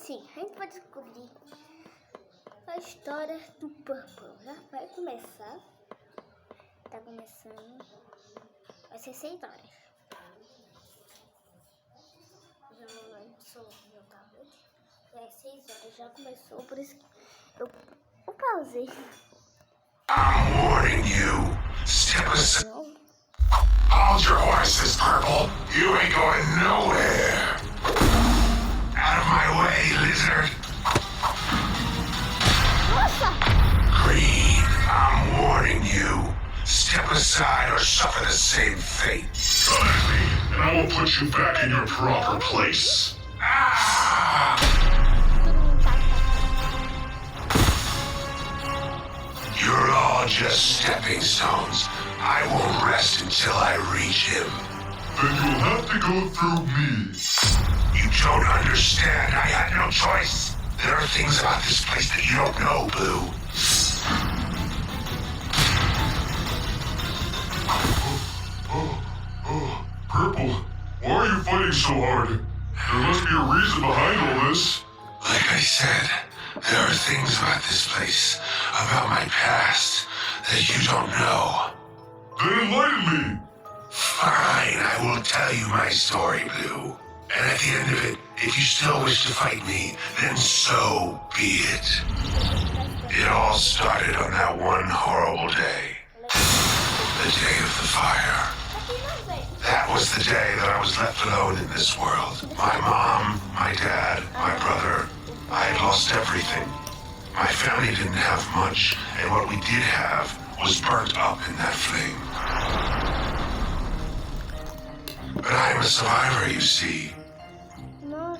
Sim, a gente vai descobrir a história do Purple. Já vai começar. Tá começando. Vai ser 6 horas. Já lançou meu tablet. Já é 6 horas, já começou, por isso que eu pausei. I'm warning you. Step aside. Hold your horses, Purple. You ain't going nowhere. Out of my way, lizard. Nossa! Green, I'm warning you. Step aside or suffer the same fate. Try me, and I will put you back in your proper place. Ah! You're all just stepping stones. I won't rest until I reach him. Then you'll have to go through me. You don't understand. I had no choice. There are things about this place that you don't know, Blue. Purple, why are you fighting so hard? There must be a reason behind all this. Like I said, there are things about this place, about my past, that you don't know. Then enlighten me! Fine, I will tell you my story, Blue. And at the end of it, if you still wish to fight me, then so be it. It all started on that one horrible day. The day of the fire. That was the day that I was left alone in this world. My mom, my dad, my brother. I had lost everything. My family didn't have much, and what we did have was burnt up in that flame. But I am a survivor, you see.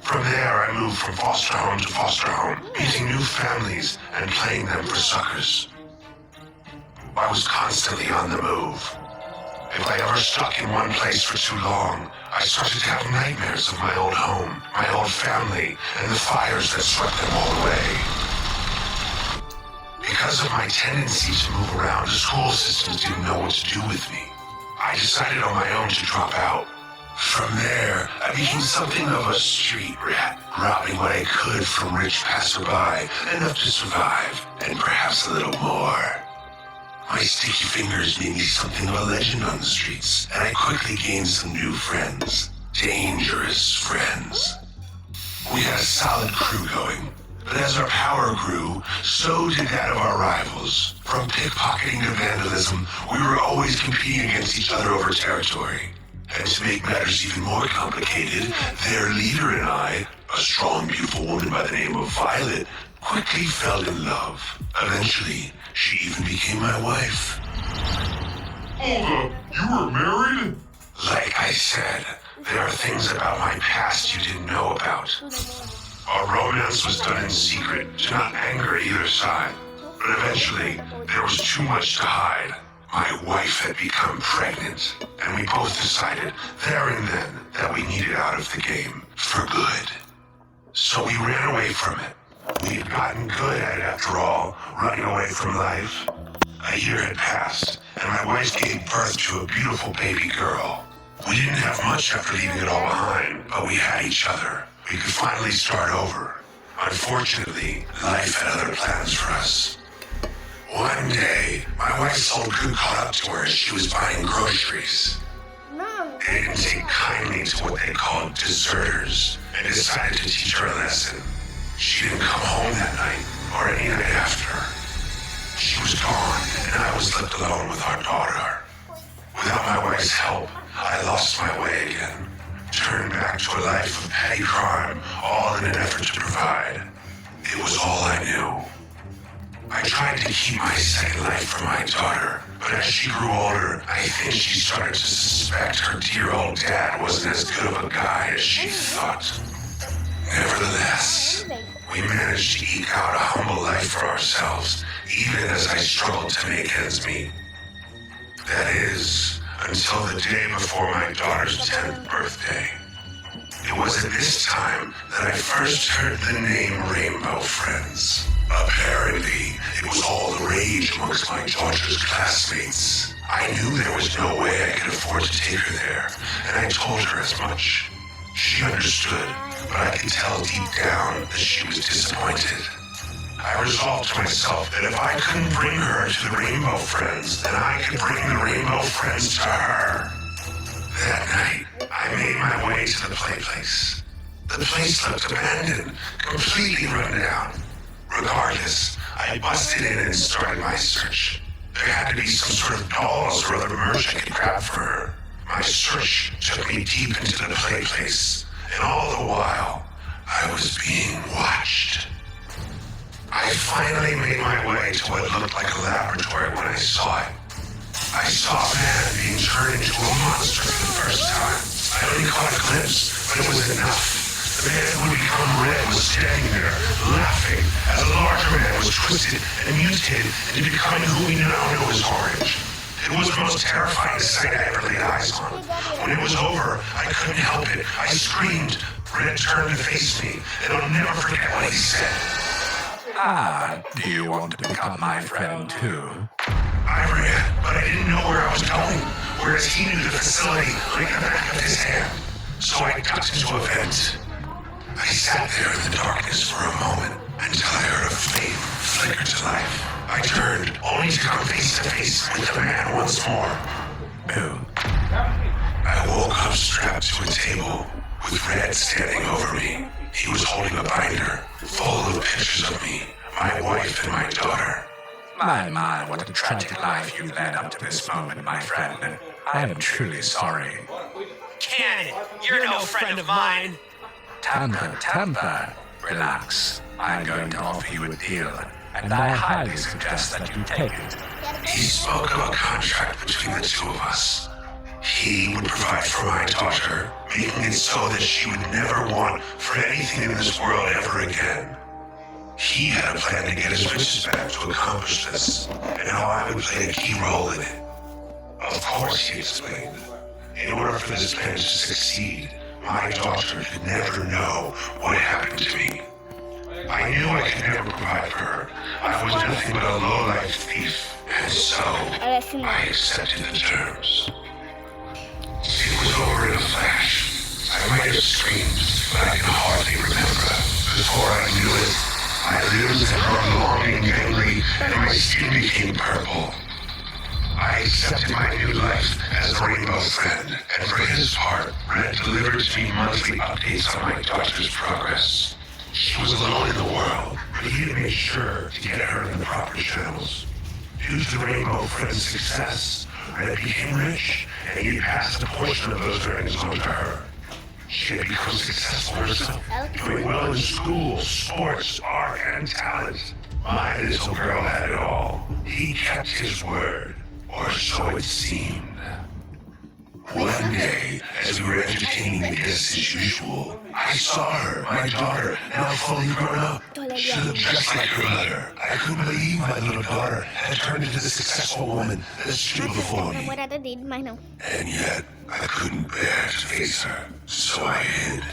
From there, I moved from foster home to foster home, meeting new families and playing them for suckers. I was constantly on the move. If I ever stuck in one place for too long, I started to have nightmares of my old home, my old family, and the fires that swept them all away. Because of my tendency to move around, the school systems didn't know what to do with me. I decided on my own to drop out. From there, I became something of a street rat, robbing what I could from rich passerby, enough to survive, and perhaps a little more. My sticky fingers made me something of a legend on the streets, and I quickly gained some new friends. Dangerous friends. We had a solid crew going, but as our power grew, so did that of our rivals. From pickpocketing to vandalism, we were always competing against each other over territory. And to make matters even more complicated, their leader and I, a strong, beautiful woman by the name of Violet, quickly fell in love. Eventually, she even became my wife. Hold up, you were married? Like I said, there are things about my past you didn't know about. Our romance was done in secret to not anger either side. But eventually, there was too much to hide. My wife had become pregnant, and we both decided there and then that we needed out of the game for good. So we ran away from it. We had gotten good at it after all, running away from life. A year had passed, and my wife gave birth to a beautiful baby girl. We didn't have much after leaving it all behind, but we had each other. We could finally start over. Unfortunately, life had other plans for us. One day, my wife's old crew caught up to her as she was buying groceries. They didn't take kindly to what they called deserters, and decided to teach her a lesson. She didn't come home that night, or any night after. She was gone, and I was left alone with our daughter. Without my wife's help, I lost my way again, turned back to a life of petty crime, all in an effort to provide. It was all I knew. I tried to keep my second life for my daughter, but as she grew older, I think she started to suspect her dear old dad wasn't as good of a guy as she thought. Nevertheless, we managed to eke out a humble life for ourselves, even as I struggled to make ends meet. That is, until the day before my daughter's 10th birthday. It was at this time that I first heard the name Rainbow Friends. Apparently, it was all the rage amongst my daughter's classmates. I knew there was no way I could afford to take her there, and I told her as much. She understood, but I could tell deep down that she was disappointed. I resolved to myself that if I couldn't bring her to the Rainbow Friends, then I could bring the Rainbow Friends to her. That night, I made my way to the play place. The place looked abandoned, completely run down. Regardless, I busted in and started my search. There had to be some sort of dolls or other merch I could grab for her. My search took me deep into the play place, and all the while, I was being watched. I finally made my way to what looked like a laboratory when I saw it. I saw a man being turned into a monster for the first time. I only caught a glimpse, but it was enough. The man who had become red was standing there, laughing, as a larger man was twisted and mutated into becoming who we now know as Orange. It was the most terrifying sight I ever laid eyes on. When it was over, I couldn't help it. I screamed. Red turned to face me, and I'll never forget what he said. Do you want to become my friend too? I ran, but I didn't know where I was going, whereas he knew the facility like the back of his hand. So I ducked into a vent. I sat there in the darkness for a moment until I heard a flame flicker to life. I turned, only to come face to face with the man once more. Who? I woke up strapped to a table with Red standing over me. He was holding a binder full of pictures of me, my wife and my daughter. My, what a tragic life you led up to this moment, my friend. I am truly sorry. Cannon, you're no friend of mine. Tampa, relax. I'm going to offer you a deal, and I highly suggest that you take it. He spoke of a contract between the two of us. He would provide for my daughter, making it so that she would never want for anything in this world ever again. He had a plan to get his riches back to accomplish this, and how I would play a key role in it. Of course, he explained. In order for this plan to succeed, my daughter could never know what happened to me. I knew I could never provide for her. I was nothing but a low-life thief, and so I accepted the terms. It was over in a flash. I might have screamed, but I can hardly remember. Before I knew it, my limbs had grown long and gangly, and my skin became purple. I accepted my new life as a Rainbow Friend, and for his part, Red delivered to me monthly updates on my daughter's progress. She was alone in the world, but he had made sure to get her in the proper channels. Due to the Rainbow Friend's success, Red became rich, and he passed a portion of those earnings on to her. She had become successful herself, doing well in school, sports, art, and talent. My little girl had it all. He kept his word, or so it seemed. One day, as we were entertaining the guests as usual, I saw her, my daughter, now fully grown up. She looked just like her mother. I couldn't believe my little daughter had turned into the successful woman that stood before me. Namorada dele, mas não. And yet, I couldn't bear to face her, so I hid.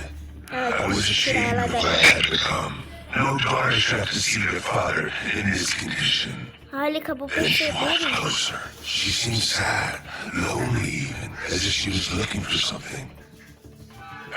I was ashamed of what I had become. No daughter should have to see their father in this condition. Ah, ele acabou Then she walked percebendo. closer. She seemed sad, lonely even, as if she was looking for something.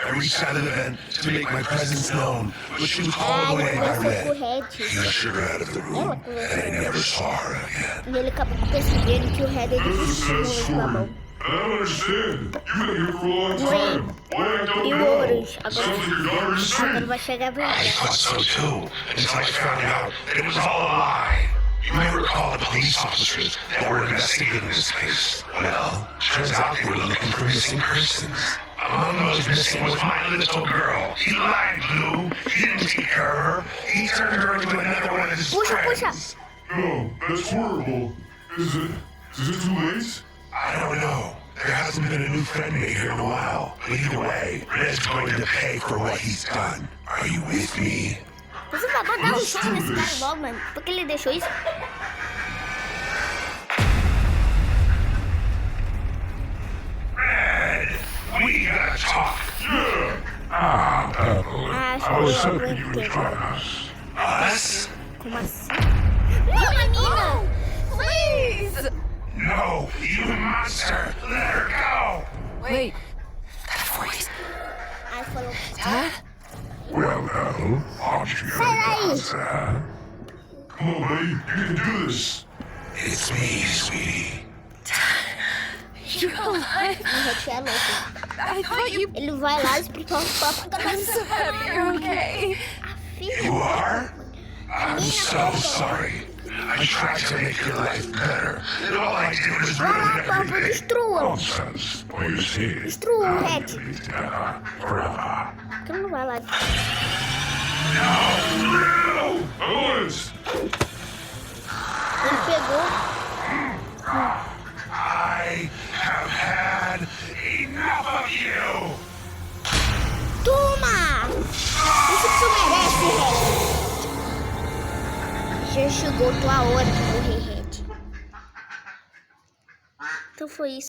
I reached out of the vent to make my presence known, but she was called away by Ele foi com o Red. Red. He ushered her out of the room, and I never saw her again. E ele acabou percebendo que o Red ele desistiu com a mão. I don't understand. You've been here for a long time. Why I don't E o know? Orange. Sounds like your daughter is Agora sick. vai chegar a I verdade. thought so too, until I found out that it was all a lie. You might recall the police officers that were investigating this case. Well, turns out they were looking for missing persons. Among those missing was my little girl. He lied, Blue. He didn't take care of her. He turned her into another one of his Puxa, puxa. friends. No, that's horrible. Is it too late? I don't know. There hasn't been a new friend made here in a while. But either way, Red's going to pay for what he's done. Are you with me? Você acabou de dar um chute nesse cara logo, mano. Por que ele deixou isso? Red, we gotta talk. Yeah. Purple. Ah, I was acho que eu hoping you would aguentei. join us. Us? Como assim? Não, menina! Please! No, you monster! Let her go! Wait, that voice. Aí falou, Dad? Well, no. Aren't you Sai daí! answer? Come on, buddy. You can do this. It's me, sweetie. You're alive. O Red é louco. I thought you. Ele vai lá explicar os papos da I'm so happy you're okay. A You filha. are? I'm so sorry. I tried to make your life better, and all I did was Vai lá, ruin papo, everything. destrua. Nonsense. Well, you see, Destrua o Red. we'll be together forever. Por que não vai lá? Owens! Ele pegou. I have had enough of you. Toma! Isso que tu merece, Red. Já chegou tua hora de morrer, Red. Então foi isso.